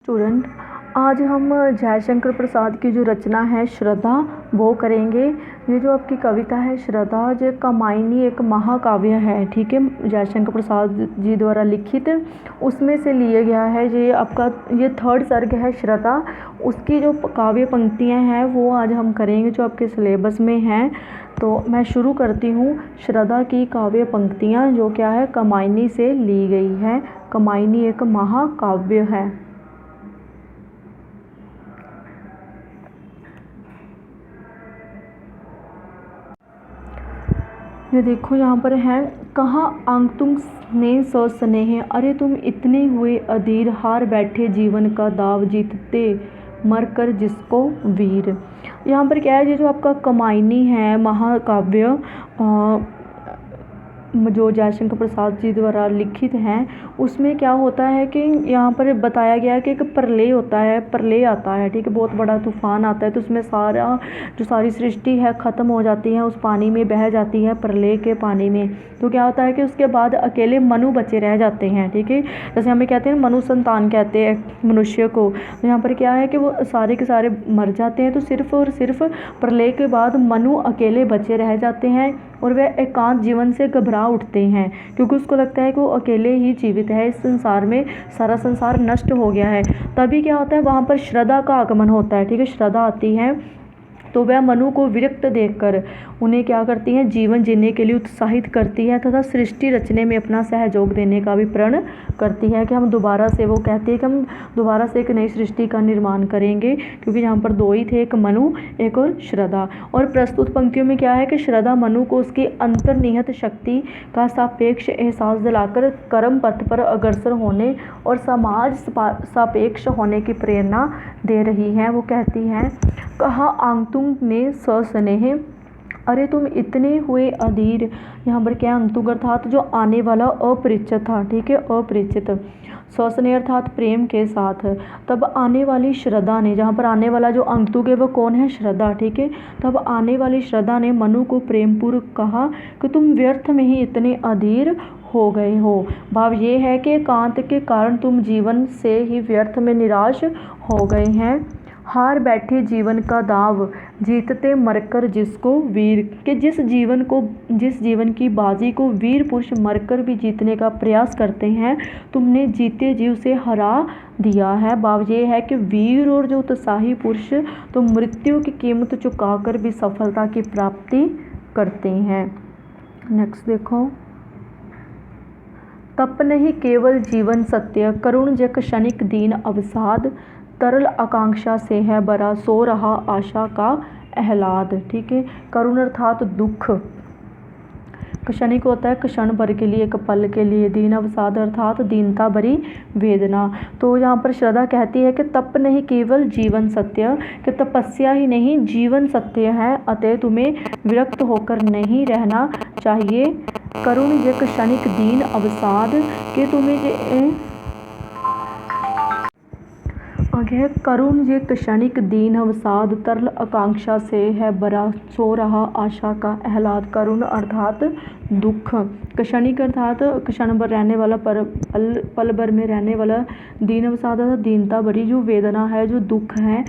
Student, आज हम जयशंकर प्रसाद की जो रचना है श्रद्धा वो करेंगे। ये जो आपकी कविता है श्रद्धा, जो कामायनी एक महाकाव्य है, ठीक है, जयशंकर प्रसाद जी द्वारा लिखित, उसमें से लिए गया है। ये आपका ये थर्ड सर्ग है श्रद्धा, उसकी जो काव्य पंक्तियाँ हैं वो आज हम करेंगे जो आपके सिलेबस में हैं। तो मैं शुरू करती हूँ। श्रद्धा की काव्य पंक्तियाँ जो क्या है, कामायनी से ली गई है। कामायनी एक महाकाव्य है। ये देखो यहाँ पर है, कहाँ आंग तुम स्नेह स स्नेह, अरे तुम इतने हुए अधीर, हार बैठे जीवन का दाव, जीतते मर कर जिसको वीर। यहाँ पर क्या है, ये जो आपका कामायनी है महाकाव्य जो जयशंकर प्रसाद जी द्वारा लिखित हैं, उसमें क्या होता है कि यहाँ पर बताया गया है कि एक प्रलय होता है, प्रलय आता है, ठीक है, बहुत बड़ा तूफान आता है, तो उसमें जो सारी सृष्टि है ख़त्म हो जाती है, उस पानी में बह जाती है, प्रलय के पानी में। तो क्या होता है कि उसके बाद अकेले मनु बचे रह जाते हैं, ठीक है, जैसे हमें कहते हैं मनु संतान कहते हैं मनुष्य को। तो यहाँ पर क्या है कि वो सारे के सारे मर जाते हैं, तो सिर्फ और सिर्फ प्रलय के बाद मनु अकेले बचे रह जाते हैं और वह एकांत जीवन से घबरा उठते हैं, क्योंकि उसको लगता है कि वो अकेले ही जीवित है इस संसार में, सारा संसार नष्ट हो गया है। तभी क्या होता है, वहाँ पर श्रद्धा का आगमन होता है, ठीक है, श्रद्धा आती है। तो वह मनु को विरक्त देखकर उन्हें क्या करती हैं, जीवन जीने के लिए उत्साहित करती है तथा सृष्टि रचने में अपना सहयोग देने का भी प्रण करती है कि हम दोबारा से, वो कहती है कि हम दोबारा से एक नई सृष्टि का निर्माण करेंगे, क्योंकि यहाँ पर दो ही थे, एक मनु एक और श्रद्धा। और प्रस्तुत पंक्तियों में क्या है कि श्रद्धा मनु को उसकी अंतर्निहित शक्ति का सापेक्ष एहसास दिलाकर कर्म पथ पर अग्रसर होने और समाज सापेक्ष होने की प्रेरणा दे रही है। वो कहती हैं, कहा आंगतुंग ने सस्नेह, अरे तुम इतने हुए अधीर। यहाँ पर क्या, अंतुंग अर्थात जो आने वाला अपरिचित था, ठीक है, अपरिचित, सस्नेह अर्थात प्रेम के साथ। तब आने वाली श्रद्धा ने, जहाँ पर आने वाला जो अंतुंग है वो कौन है, श्रद्धा, ठीक है, तब आने वाली श्रद्धा ने मनु को प्रेमपूर्वक कहा कि तुम व्यर्थ में ही इतने अधीर हो गए हो। भाव ये है कि एकांत के कारण तुम जीवन से ही व्यर्थ में निराश हो गए हैं। हार बैठे जीवन का दाव, जीतते मरकर जिसको वीर, कि जिस जीवन की बाजी को वीर पुरुष मरकर भी जीतने का प्रयास करते हैं, तुमने जीते जीव से हरा दिया है। भाव ये है कि वीर और जो उत्साही पुरुष तो मृत्यु की कीमत चुकाकर भी सफलता की प्राप्ति करते हैं। नेक्स्ट देखो, तप नहीं केवल जीवन सत्य, करुण जग क्षणिक दीन अवसाद, तरल आकांक्षा से है बरा, सो रहा आशा का आह्लाद, ठीक है, करुण अर्थात दुख, क्षणिक होता है क्षण भर के लिए, एक पल के लिए, दीन अवसाद अर्थात दीनता भरी वेदना। तो यहाँ पर श्रद्धा कहती है कि तप नहीं केवल जीवन सत्य, कि तपस्या ही नहीं जीवन सत्य है, अतः तुम्हें विरक्त होकर नहीं रहना चाहिए। करुण ये क्षणिक दीन अवसाद, कि तुम्हें आगे, करुण ये क्षणिक दीन अवसाद, तरल आकांक्षा से है बरा, सो रहा आशा का आह्लाद। करुण अर्थात दुख, क्षणिक अर्थात क्षण भर रहने वाला, पल भर में रहने वाला, दीन अवसाद अर्थात दीनता भरी जो वेदना है, जो दुख है,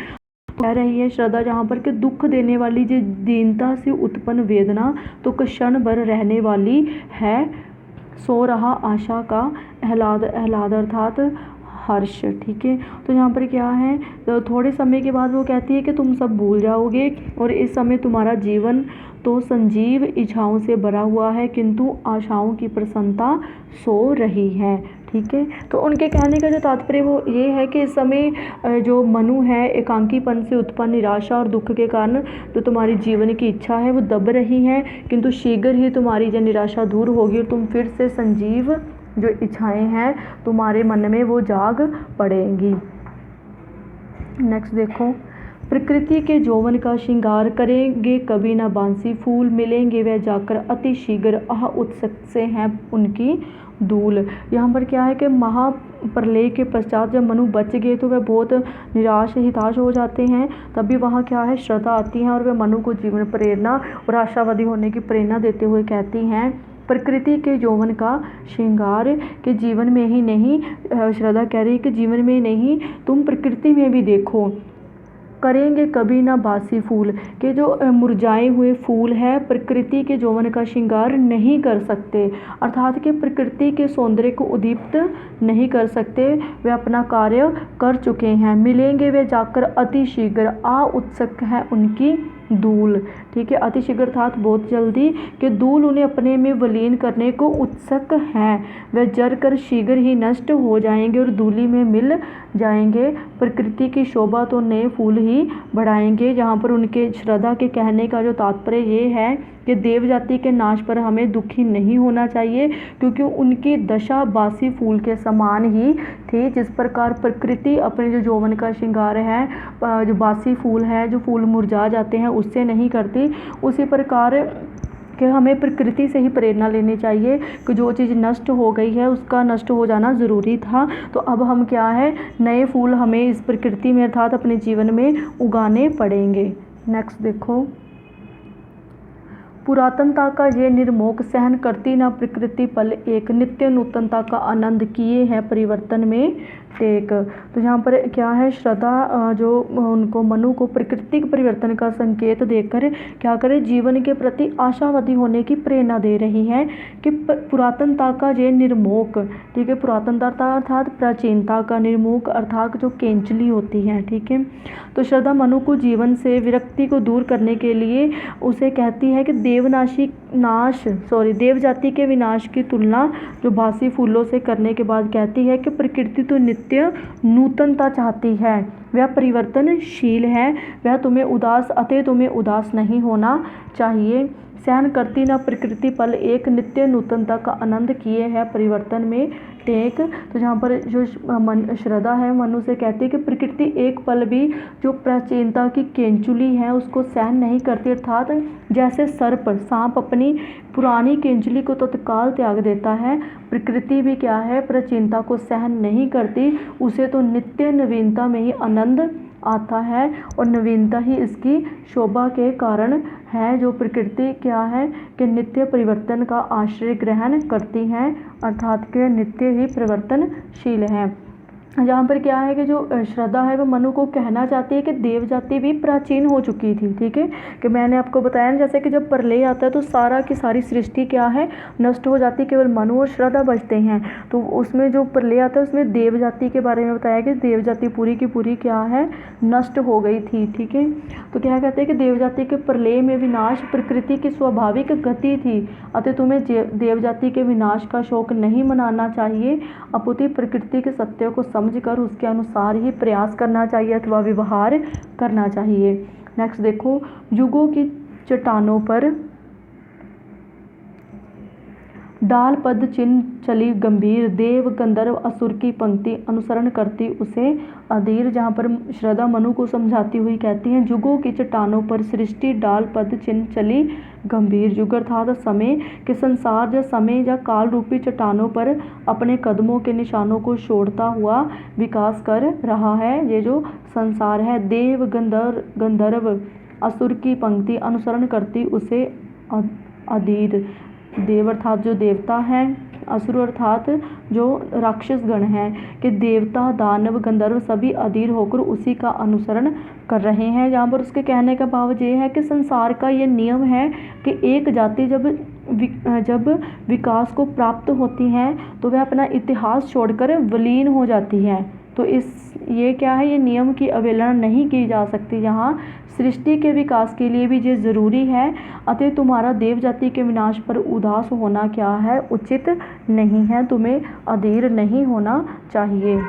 कह रही है श्रद्धा जहाँ पर कि दुख देने वाली जो दीनता से उत्पन्न वेदना तो क्षण भर रहने वाली है। सो रहा आशा का आह्लाद, आह्लाद अर्थात हर्ष, ठीक है। तो यहाँ पर क्या है, तो थोड़े समय के बाद वो कहती है कि तुम सब भूल जाओगे और इस समय तुम्हारा जीवन तो संजीव इच्छाओं से भरा हुआ है, किंतु आशाओं की प्रसन्नता सो रही है, ठीक है। तो उनके कहने का जो तात्पर्य वो ये है कि इस समय जो मनु है, एकांकीपन से उत्पन्न निराशा और दुख के कारण जो तुम्हारी जीवन की इच्छा है वो दब रही है, किंतु शीघ्र ही तुम्हारी जो निराशा दूर होगी और तुम फिर से संजीव जो इच्छाएं हैं तुम्हारे मन में वो जाग पड़ेंगी। नेक्स्ट देखो, प्रकृति के यौवन का श्रृंगार करेंगे कभी न बांसी, फूल मिलेंगे वह जाकर अति शीघ्र, आह उत्सुक से हैं उनकी धूल। यहाँ पर क्या है कि महाप्रलय के पश्चात जब मनु बच गए तो वह बहुत निराश हिताश हो जाते हैं। तभी वहाँ क्या है, श्रद्धा आती है और वह मनु को जीवन प्रेरणा और आशावादी होने की प्रेरणा देते हुए कहती हैं प्रकृति के यौवन का श्रृंगार के जीवन में ही नहीं, श्रद्धा कह रही है कि जीवन में ही नहीं तुम प्रकृति में भी देखो, करेंगे कभी ना बासी फूल, के जो मुरझाए हुए फूल है प्रकृति के यौवन का श्रृंगार नहीं कर सकते, अर्थात कि प्रकृति के सौंदर्य को उद्दीप्त नहीं कर सकते, वे अपना कार्य कर चुके हैं। मिलेंगे वे जाकर अति शीघ्र, आ उत्सुक है उनकी धूल, ठीक है, अति शीघ्र अर्थात बहुत जल्दी, कि धूल उन्हें अपने में विलीन करने को उत्सुक हैं, वे जर कर शीघ्र ही नष्ट हो जाएंगे और धूलि में मिल जाएंगे। प्रकृति की शोभा तो नए फूल ही बढ़ाएंगे। जहाँ पर उनके श्रद्धा के कहने का जो तात्पर्य ये है कि देव जाति के नाश पर हमें दुखी नहीं होना चाहिए, क्योंकि उनकी दशा बासी फूल के समान ही थी। जिस प्रकार प्रकृति अपने जो यौवन का श्रृंगार है, जो बासी फूल है, जो फूल मुरझा जाते हैं उससे नहीं करती, उसी प्रकार कि हमें प्रकृति से ही प्रेरणा लेनी चाहिए कि जो चीज़ नष्ट हो गई है उसका नष्ट हो जाना ज़रूरी था। तो अब हम क्या है, नए फूल हमें इस प्रकृति में अर्थात अपने जीवन में उगाने पड़ेंगे। नेक्स्ट देखो, पुरातनता का ये निर्मोह सहन करती ना प्रकृति पल एक, नित्य नूतनता का आनंद किए हैं परिवर्तन में टेक। तो यहाँ पर क्या है, श्रद्धा जो उनको मनु को प्राकृतिक परिवर्तन का संकेत देकर क्या करे, जीवन के प्रति आशावादी होने की प्रेरणा दे रही है कि पुरातनता का ये निर्मोह, ठीक है, पुरातनता अर्थात प्राचीनता का, निर्मोह अर्थात जो केंचली होती है, ठीक है। तो श्रद्धा मनु को जीवन से विरक्ति को दूर करने के लिए उसे कहती है कि देव जाति के विनाश की तुलना जो बासी फूलों से करने के बाद कहती है कि प्रकृति तो नित्य नूतनता चाहती है, वह परिवर्तनशील है, वह तुम्हें उदास नहीं होना चाहिए। सहन करती ना प्रकृति पल एक, नित्य नूतनता का आनंद किए है परिवर्तन में टेक। तो जहाँ पर जो श्रद्धा है मनु से कहती है कि प्रकृति एक पल भी जो प्राचीनता की केंचुली है उसको सहन नहीं करती, अर्थात जैसे सांप अपनी पुरानी केंचुली को तत्काल त्याग देता है, प्रकृति भी क्या है, प्राचीनता को सहन नहीं करती, उसे तो नित्य नवीनता में ही आनंद आता है और नवीनता ही इसकी शोभा के कारण है। जो प्रकृति क्या है कि नित्य परिवर्तन का आश्रय ग्रहण करती हैं, अर्थात के नित्य ही परिवर्तनशील है। जहाँ पर क्या है कि जो श्रद्धा है वह मनु को कहना चाहती है कि देव जाति भी प्राचीन हो चुकी थी, ठीक है, कि मैंने आपको बताया ना जैसे कि जब प्रलय आता है तो सारा की सारी सृष्टि क्या है, नष्ट हो जाती है, केवल मनु और श्रद्धा बचते हैं। तो उसमें जो प्रलय आता है उसमें देव जाति के बारे में बताया कि देव जाति पूरी की पूरी क्या है, नष्ट हो गई थी, ठीक है। तो क्या कहते हैं कि देव जाति के प्रलय में विनाश प्रकृति की स्वाभाविक गति थी, अतः तुम्हें देव जाति के विनाश का शोक नहीं मनाना चाहिए, अपितु प्रकृति के सत्य को समझकर उसके अनुसार ही प्रयास करना चाहिए अथवा व्यवहार करना चाहिए। नेक्स्ट देखो, युगों की चट्टानों पर डाल पद चिन्ह चली गंभीर, देव गंधर्व असुर की पंक्ति अनुसरण करती उसे अधीर। जहाँ पर श्रद्धा मनु को समझाती हुई कहती हैं, युगों की चट्टानों पर सृष्टि डाल पद चिन्ह चली गंभीर, युग अर्थात समय के संसार या समय या काल रूपी चट्टानों पर अपने कदमों के निशानों को छोड़ता हुआ विकास कर रहा है। ये जो संसार है, देव गंधर्व असुर की पंक्ति अनुसरण करती उसे अधीर, देव अर्थात जो देवता हैं, असुर अर्थात जो राक्षस गण हैं, कि देवता दानव गंधर्व सभी अधीर होकर उसी का अनुसरण कर रहे हैं। जहाँ पर उसके कहने का भाव ये है कि संसार का ये नियम है कि एक जाति जब विकास को प्राप्त होती है तो वह अपना इतिहास छोड़कर विलीन हो जाती है। तो ये क्या है, ये नियम की अवहेलना नहीं की जा सकती। यहाँ सृष्टि के विकास के लिए भी ये ज़रूरी है, अतः तुम्हारा देव जाति के विनाश पर उदास होना क्या है, उचित नहीं है, तुम्हें अधीर नहीं होना चाहिए।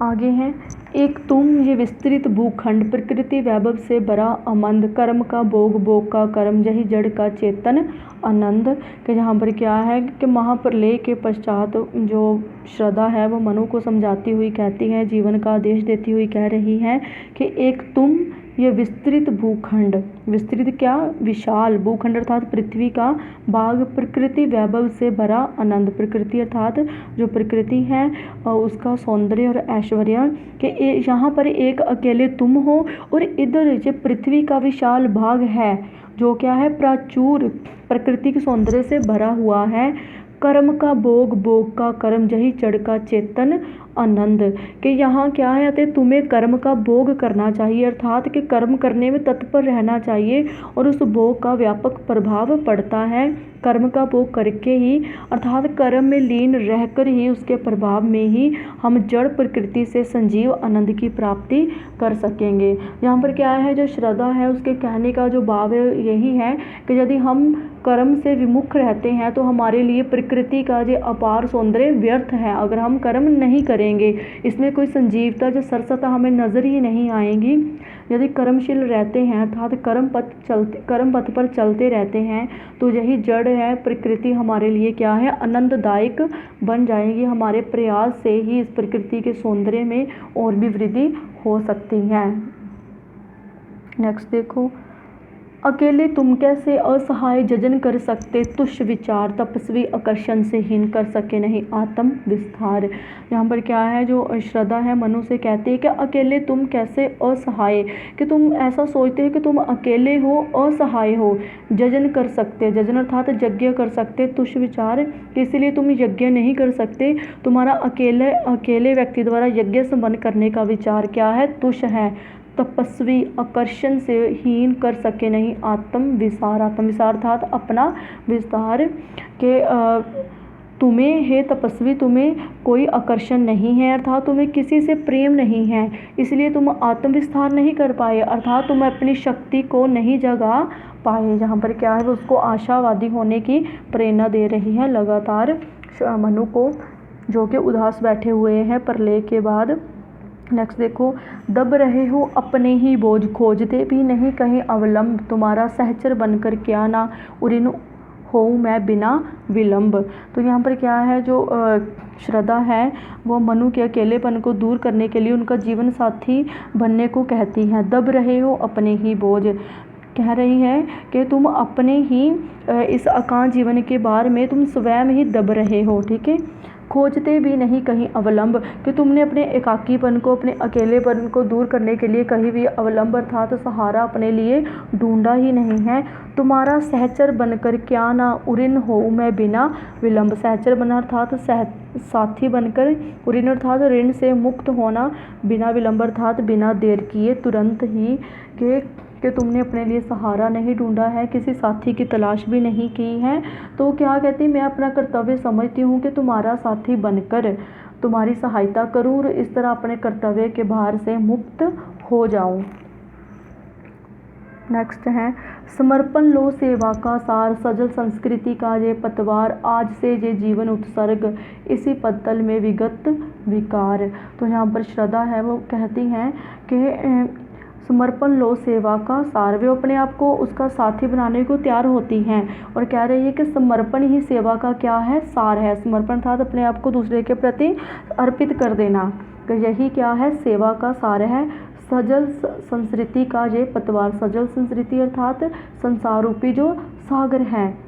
आगे हैं, एक तुम ये विस्तृत भूखंड प्रकृति वैभव से भरा आनंद, कर्म का भोग का कर्म, यही जड़ का चेतन आनंद। के जहाँ पर क्या है कि महाप्रलय के पश्चात जो श्रद्धा है वो मनु को समझाती हुई कहती है, जीवन का आदेश देती हुई कह रही है कि एक तुम ये विस्तृत भूखंड, विस्तृत क्या, विशाल, भूखंड अर्थात पृथ्वी का भाग, प्रकृति वैभव से भरा आनंद, प्रकृति अर्थात जो प्रकृति है उसका सौंदर्य और ऐश्वर्य के यहाँ पर एक अकेले तुम हो, और इधर जो पृथ्वी का विशाल भाग है जो क्या है, प्राचुर प्रकृति के सौंदर्य से भरा हुआ है। कर्म का भोग, भोग का कर्म, जही जड़ का चेतन आनंद, कि यहाँ क्या है, अतः तुम्हें कर्म का भोग करना चाहिए, अर्थात कि कर्म करने में तत्पर रहना चाहिए, और उस भोग का व्यापक प्रभाव पड़ता है कर्म का भोग करके ही, अर्थात कर्म में लीन रहकर ही उसके प्रभाव में ही हम जड़ प्रकृति से संजीव आनंद की प्राप्ति कर सकेंगे। यहाँ पर क्या है, जो श्रद्धा है उसके कहने का जो भाव है यही है कि यदि हम कर्म से विमुख रहते हैं तो हमारे लिए प्रकृति का जो अपार सौंदर्य व्यर्थ है। अगर हम कर्म नहीं करेंगे, इसमें कोई संजीवता जो सरसता हमें नजर ही नहीं आएगी। यदि कर्मशील रहते हैं अर्थात कर्म पथ पर चलते रहते हैं तो यही जड़ है प्रकृति हमारे लिए क्या है, आनंददायक बन जाएगी। हमारे प्रयास से ही इस प्रकृति के सौंदर्य में और भी वृद्धि हो सकती है। नेक्स्ट देखो, अकेले तुम कैसे असहाय जजन कर सकते, तुष्य विचार तपस्वी आकर्षण से हीन कर सके नहीं आत्म विस्तार। यहाँ पर क्या है, जो श्रद्धा है मनु से कहती है कि अकेले तुम कैसे असहाय, कि तुम ऐसा सोचते हो कि तुम अकेले हो, असहाय हो, जजन कर सकते, जजन अर्थात यज्ञ कर सकते, तुष्य विचार इसीलिए तुम यज्ञ नहीं कर सकते, तुम्हारा अकेले व्यक्ति द्वारा यज्ञ संपन्न करने का विचार क्या है, तुष्य है। तपस्वी आकर्षण से हीन कर सके नहीं आत्म विस्तार, आत्म विस्तार अर्थात अपना विस्तार, के तुम्हें हे तपस्वी तुम्हें कोई आकर्षण नहीं है, अर्थात तुम्हें किसी से प्रेम नहीं है, इसलिए तुम आत्म विस्तार नहीं कर पाए, अर्थात तुम अपनी शक्ति को नहीं जगा पाए। जहाँ पर क्या है, वो उसको आशावादी होने की प्रेरणा दे रही है लगातार मनु को, जो कि उदास बैठे हुए हैं प्रलय के बाद। नेक्स्ट देखो, दब रहे हो अपने ही बोझ, खोजते भी नहीं कहीं अवलंब, तुम्हारा सहचर बनकर क्या ना उरिन हो मैं बिना विलंब। तो यहाँ पर क्या है, जो श्रद्धा है वो मनु के अकेलेपन को दूर करने के लिए उनका जीवन साथी बनने को कहती हैं। दब रहे हो अपने ही बोझ, कह रही है कि तुम अपने ही इस अकाल जीवन के बारे में तुम स्वयं ही दब रहे हो, ठीक है। खोजते भी नहीं कहीं अवलंब, कि तुमने अपने एकाकीपन को, अपने अकेलेपन को दूर करने के लिए कहीं भी अवलंब अर्थात सहारा अपने लिए ढूंढा ही नहीं है। तुम्हारा सहचर बनकर क्या ना उरिन हो मैं बिना विलंब, सहचर बना अर्थात साथी बनकर, उरिन अर्थात ऋण से मुक्त होना, बिना विलंब अर्थात बिना देर किए, तुरंत ही, कि तुमने अपने लिए सहारा नहीं ढूंढा है, किसी साथी की तलाश भी नहीं की है। तो क्या कहती, मैं अपना कर्तव्य समझती हूँ कि तुम्हारा साथी बनकर तुम्हारी सहायता करूँ और इस तरह अपने कर्तव्य के भार से मुक्त हो जाऊँ। नेक्स्ट है, समर्पण लो सेवा का सार, सजल संस्कृति का ये पतवार, आज से ये जीवन उत्सर्ग, इसी पत्तल में विगत विकार। तो यहाँ पर श्रद्धा है वो कहती हैं कि समर्पण लो सेवा का सार, वे अपने आप को उसका साथी बनाने को तैयार होती हैं और कह रही है कि समर्पण ही सेवा का क्या है, सार है। समर्पण अर्थात अपने आप को दूसरे के प्रति अर्पित कर देना, कि यही क्या है, सेवा का सार है। सजल संस्कृति का ये पतवार, सजल संस्कृति अर्थात संसार रूपी जो सागर है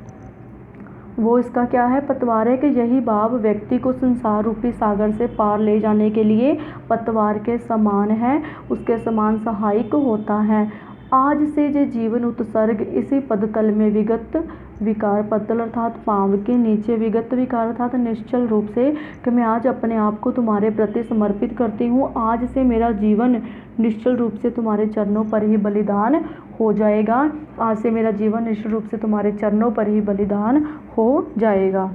वो इसका क्या है, पतवार है, कि यही भाव व्यक्ति को संसार रूपी सागर से पार ले जाने के लिए पतवार के समान है, उसके समान सहायक होता है। आज से ये जीवन उत्सर्ग, इसी पदतल में विगत विकार, पदतल अर्थात पांव के नीचे, विगत विकार अर्थात निश्चल रूप से, कि मैं आज अपने आप को तुम्हारे प्रति समर्पित करती हूँ, आज से मेरा जीवन निश्चल रूप से तुम्हारे चरणों पर ही बलिदान हो जाएगा, आज से मेरा जीवन निश्चल रूप से तुम्हारे चरणों पर ही बलिदान हो जाएगा।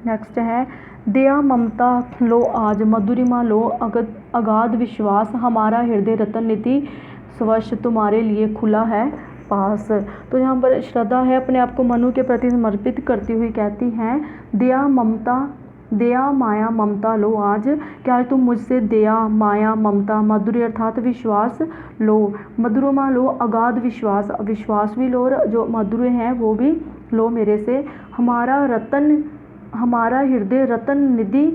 नेक्स्ट है, दया ममता लो आज, मधुरिमा लो अगाध विश्वास, हमारा हृदय रतन निधि स्वश तुम्हारे लिए खुला है पास। तो यहाँ पर श्रद्धा है अपने आप को मनु के प्रति समर्पित करती हुई कहती हैं, दया माया ममता लो आज, क्या तुम मुझसे दया माया ममता, मधुर्य अर्थात विश्वास लो, मधुरमा लो अगाध विश्वास, विश्वास भी लो, जो मधुर्य है वो भी लो मेरे से। हमारा हृदय रतन निधि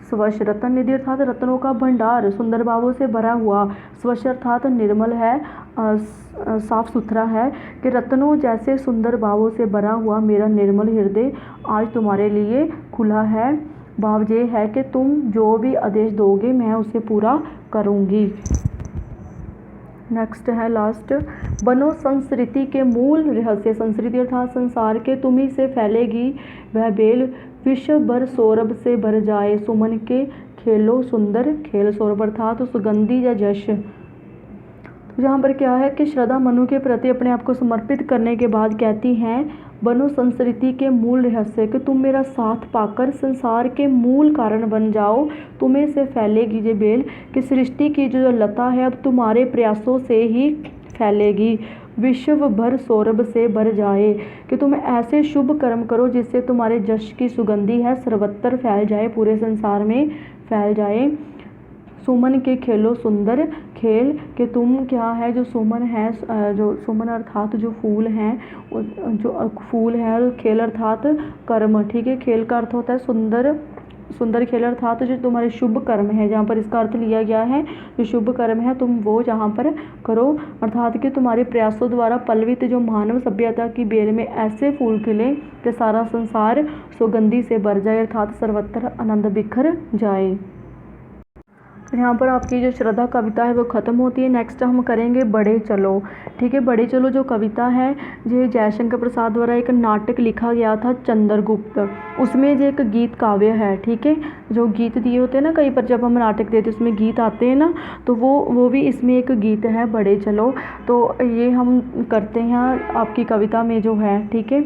स्वच्छ, रत्न निधि अर्थात रत्नों का भंडार, सुंदर भावों से भरा हुआ। स्वच्छ अर्थात निर्मल है, साफ सुथरा है। कि रत्नों जैसे सुंदर भावों से भरा हुआ मेरा निर्मल हृदय आज तुम्हारे लिए खुला है। भाव ये है कि तुम जो भी आदेश दोगे मैं उसे पूरा करूँगी। नेक्स्ट है लास्ट, बनो संस्कृति के मूल रहस्य। संस्कृति अर्थात संसार के तुम ही से फैलेगी वह बेल, विश्व भर सौरभ से भर जाए। सुमन के खेलो सुंदर खेल, सौरभ अर्थात सुगंधी या यश। तो यहाँ पर क्या है कि श्रद्धा मनु के प्रति अपने आप को समर्पित करने के बाद कहती हैं, बनो संस्कृति के मूल रहस्य, कि तुम मेरा साथ पाकर संसार के मूल कारण बन जाओ। तुम्हें से फैलेगी ये बेल, कि सृष्टि की जो लता है अब तुम्हारे प्रयासों से ही फैलेगी। विश्व भर सौरभ से भर जाए, कि तुम ऐसे शुभ कर्म करो जिससे तुम्हारे यश की सुगंधी है सर्वत्र फैल जाए, पूरे संसार में फैल जाए। सुमन के खेलो सुंदर खेल, कि तुम क्या है जो सुमन है, जो सुमन अर्थात जो फूल हैं, जो फूल है, और खेल अर्थात कर्म, ठीक है। खेल का अर्थ होता है सुंदर, सुंदर खेल अर्थात जो तुम्हारे शुभ कर्म है, जहाँ पर इसका अर्थ लिया गया है जो शुभ कर्म है तुम वो जहाँ पर करो, अर्थात कि तुम्हारे प्रयासों द्वारा पल्लवित जो मानव सभ्यता की बेल में ऐसे फूल खिले कि सारा संसार सुगंधी से भर जाए, अर्थात सर्वत्र आनंद बिखर जाए। यहाँ पर आपकी जो श्रद्धा कविता है वो ख़त्म होती है। नेक्स्ट हम करेंगे बड़े चलो, ठीक है। बड़े चलो जो कविता है ये जयशंकर प्रसाद द्वारा एक नाटक लिखा गया था चंद्रगुप्त, उसमें जो एक गीत काव्य है, ठीक है। जो गीत दिए होते हैं ना कई पर जब हम नाटक देते उसमें गीत आते हैं ना, तो वो भी इसमें एक गीत है बड़े चलो। तो ये हम करते हैं आपकी कविता में जो है, ठीक है।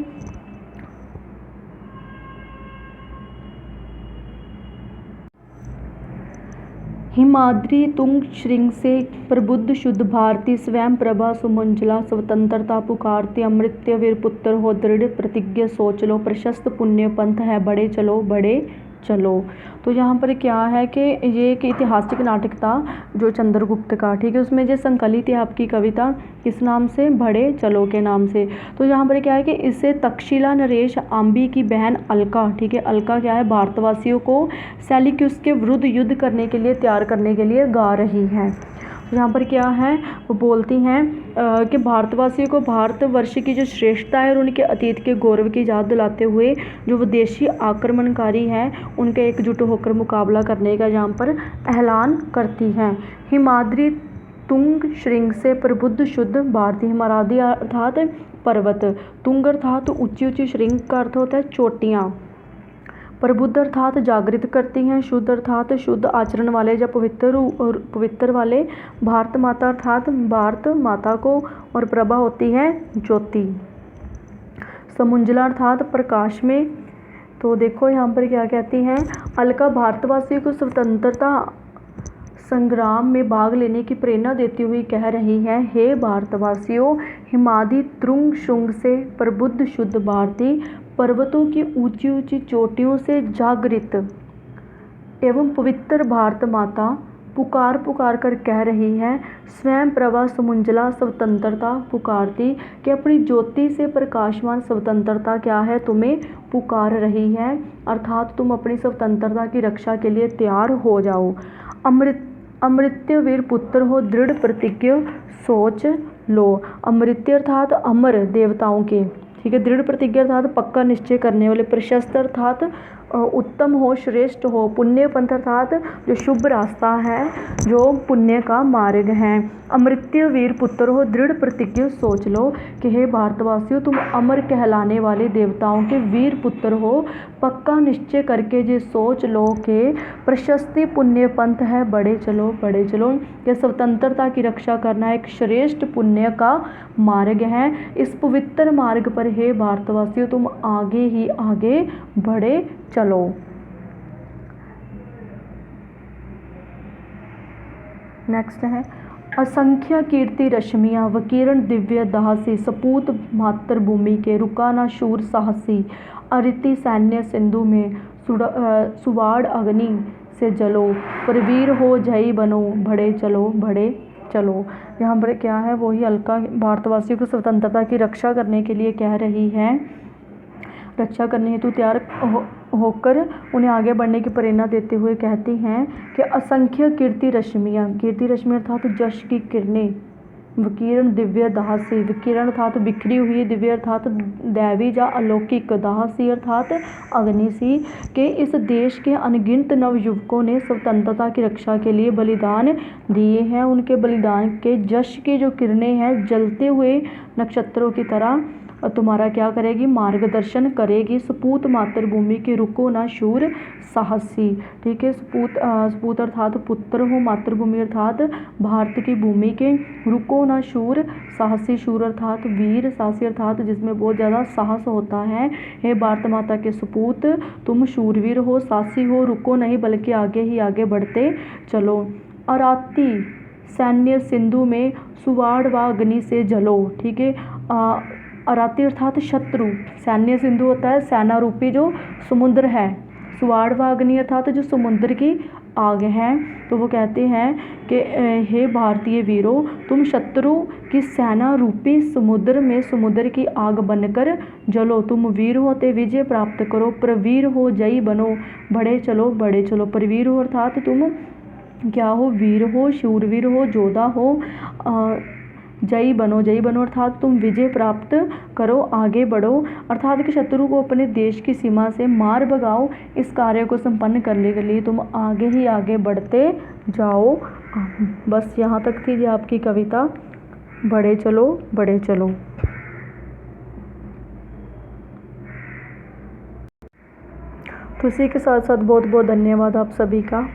हिमाद्री तुंग श्रृंग से प्रबुद्ध शुद्ध भारती, स्वयं प्रभा सुमंजला स्वतंत्रता पुकारती। अमृत्य वीर पुत्र हो दृढ़ प्रतिज्ञा सोच लो, प्रशस्त पुण्य पंथ है बड़े चलो बड़े चलो। तो यहाँ पर क्या है कि ये एक ऐतिहासिक नाटक था जो चंद्रगुप्त का, ठीक है। उसमें जो संकलित है आपकी कविता किस नाम से, बड़े चलो के नाम से। तो यहाँ पर क्या है कि इससे तक्षशिला नरेश आम्बी की बहन अलका, ठीक है। अलका क्या है भारतवासियों को सेल्यूकस के विरुद्ध युद्ध करने के लिए तैयार करने के लिए गा रही हैं। यहाँ पर क्या है वो बोलती हैं कि भारतवासियों को भारतवर्ष की जो श्रेष्ठता है और उनके अतीत के गौरव की याद दिलाते हुए जो विदेशी आक्रमणकारी हैं उनका एकजुट होकर मुकाबला करने का यहाँ पर ऐलान करती हैं। हिमाद्री तुंग श्रृंग से प्रबुद्ध शुद्ध भारती, हिमाद्री अर्थात पर्वत, तुंग अर्थात ऊंची ऊंची, श्रृंग का अर्थ होता है चोटियाँ, प्रबुद्ध अर्थात जागृत करती हैं, शुद्ध अर्थात शुद्ध आचरण वाले या पवित्र और पवित्र वाले, भारत माता अर्थात भारत माता को, और प्रभा होती है ज्योति, समुंजला अर्थात प्रकाश में। तो देखो यहाँ पर क्या कहती हैं, अलका भारतवासियों को स्वतंत्रता संग्राम में भाग लेने की प्रेरणा देती हुई कह रही है, हे भारतवासियों, हिमाद्री तुंग श्रृंग से प्रबुद्ध शुद्ध भारती, पर्वतों की ऊंची ऊंची चोटियों से जागृत एवं पवित्र भारत माता पुकार पुकार कर कह रही है, स्वयं प्रभा सुमंजला स्वतंत्रता पुकारती, कि अपनी ज्योति से प्रकाशमान स्वतंत्रता क्या है तुम्हें पुकार रही है, अर्थात तुम अपनी स्वतंत्रता की रक्षा के लिए तैयार हो जाओ। अमृत्य वीर पुत्र हो दृढ़ प्रतिज्ञ सोच लो, अमृत्य अर्थात अमर देवताओं के, ठीक है। दृढ़ प्रतिज्ञा अर्थात पक्का निश्चय करने वाले, प्रशस्त अर्थात उत्तम हो श्रेष्ठ हो, पुण्य पंथ अर्थात जो शुभ रास्ता है जो पुण्य का मार्ग है। अमृत्य वीर पुत्र हो दृढ़ प्रतिज्ञ सोच लो, कि हे भारतवासियों तुम अमर कहलाने वाले देवताओं के वीर पुत्र हो, पक्का निश्चय करके ये सोच लो कि प्रशस्ति पुण्य पंथ है बड़े चलो बड़े चलो, कि स्वतंत्रता की रक्षा करना एक श्रेष्ठ पुण्य का मार्ग है। इस पवित्र मार्ग पर हे भारतवासियों तुम आगे ही आगे बढ़े चलो। नेक्स्ट है, असंख्य कीर्ति रश्मियाँ वकीर्ण दिव्य दाहसी, सपूत मातृभूमि के रुका ना शूर साहसी, अरिति सैन्य सिंधु में सुवाड़ अग्नि से जलो, परवीर हो जय बनो बड़े चलो बड़े चलो। यहाँ पर क्या है वही अलका भारतवासियों को स्वतंत्रता की रक्षा करने के लिए कह रही है, रक्षा करने हेतु तैयार होकर उन्हें आगे बढ़ने की प्रेरणा देते हुए कहती हैं कि असंख्य कीर्ति रश्मियाँ, कीर्ति रश्मि अर्थात यश की किरणें, विकिरण दिव्य दाहसी, विकिरण अर्थात बिखरी हुई, दिव्य अर्थात दैवी या अलौकिक, दाहसी अर्थात अग्नि सी, के इस देश के अनगिनत नवयुवकों ने स्वतंत्रता की रक्षा के लिए बलिदान दिए हैं। उनके बलिदान के यश की जो किरणें हैं जलते हुए नक्षत्रों की तरह तुम्हारा क्या करेगी, मार्गदर्शन करेगी। सपूत मातृभूमि के रुको ना शूर साहसी, ठीक है। सपूत अर्थात पुत्र हो, मातृभूमि अर्थात भारत की भूमि के, रुको ना शूर साहसी, शूर अर्थात वीर, साहसी अर्थात जिसमें बहुत ज़्यादा साहस होता है। हे भारत माता के सपूत, तुम शूरवीर हो, साहसी हो, रुको नहीं बल्कि आगे ही आगे बढ़ते चलो। अराती सैन्य सिंधु में सुवाड़ व अग्नि से जलो, ठीक है। अराती अर्थात शत्रु, सैन्य सिंधु होता है सेना रूपी जो समुद्र है, सुवाड़ व अग्नि अर्थात जो समुद्र की आग है। तो वो कहते हैं कि हे भारतीय वीरों, तुम शत्रु की सेना रूपी समुद्र में समुद्र की आग बनकर जलो। तुम वीर होते विजय प्राप्त करो, प्रवीर हो जयी बनो, बढ़े चलो बढ़े चलो। प्रवीर हो अर्थात तुम क्या हो, वीर हो, शूरवीर हो, योद्धा हो। जयी बनो अर्थात तुम विजय प्राप्त करो, आगे बढ़ो, अर्थात कि शत्रु को अपने देश की सीमा से मार भगाओ। इस कार्य को संपन्न करने के लिए तुम आगे ही आगे बढ़ते जाओ। बस यहाँ तक थी ये आपकी कविता, बढ़े चलो बढ़े चलो। तो इसी के साथ साथ बहुत बहुत धन्यवाद आप सभी का।